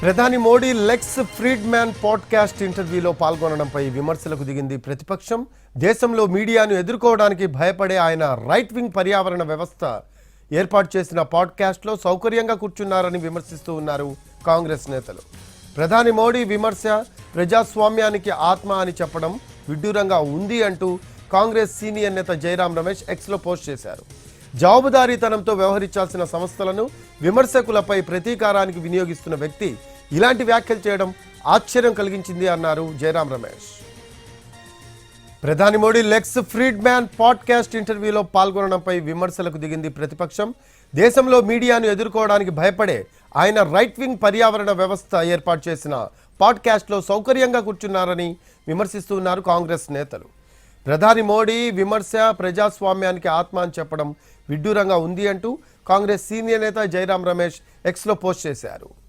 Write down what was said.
ప్రధాని Modi లెక్స్ Friedman podcast ఇంటర్వ్యూలో పాల్గొనడంపై విమర్శలకు దిగింది ప్రతిపక్షం. దేశంలో మీడియాను ఎదుర్కోవడానికి భయపడే ఆయన రైట్ వింగ్ పర్యావరణ వ్యవస్థ ఏర్పాటు చేసిన పాడ్కాస్ట్లో సౌకర్యంగా కూర్చున్నారని విమర్శిస్తూ ఉన్నారు కాంగ్రెస్ నేతలు. ప్రధాని మోడీ విమర్శ ప్రజాస్వామ్యానికి ఆత్మ అని చెప్పడం విడ్డూరంగా ఉంది అంటూ కాంగ్రెస్ సీనియర్ నేత జైరాం రమేష్ ఎక్స్లో పోస్ట్ చేశారు. జవాబుదారీతనంతో వ్యవహరించాల్సిన సంస్థలను విమర్శకులపై ప్రతీకారానికి వినియోగిస్తున్న వ్యక్తి ఇలాంటి వ్యాఖ్యలు చేయడం ఆశ్చర్యం కలిగించింది అన్నారు జైరాం రమేష్. ప్రధాని మోడీ లెక్స్ ఫ్రీడ్మ్యాన్ పాడ్కాస్ట్ ఇంటర్వ్యూలో పాల్గొనడంపై విమర్శలకు దిగింది ప్రతిపక్షం. దేశంలో మీడియాను ఎదుర్కోవడానికి భయపడే ఆయన రైట్ వింగ్ పర్యావరణ వ్యవస్థ ఏర్పాటు చేసిన పాడ్కాస్ట్లో సౌకర్యంగా కూర్చున్నారని విమర్శిస్తూ ఉన్నారు కాంగ్రెస్ నేతలు. ప్రధాని మోడీ విమర్శ ప్రజాస్వామ్యానికి ఆత్మ అని చెప్పడం విడ్డూరంగా ఉంది అంటూ కాంగ్రెస్ సీనియర్ నేత జైరాం రమేష్ ఎక్స్లో పోస్ట్ చేశారు.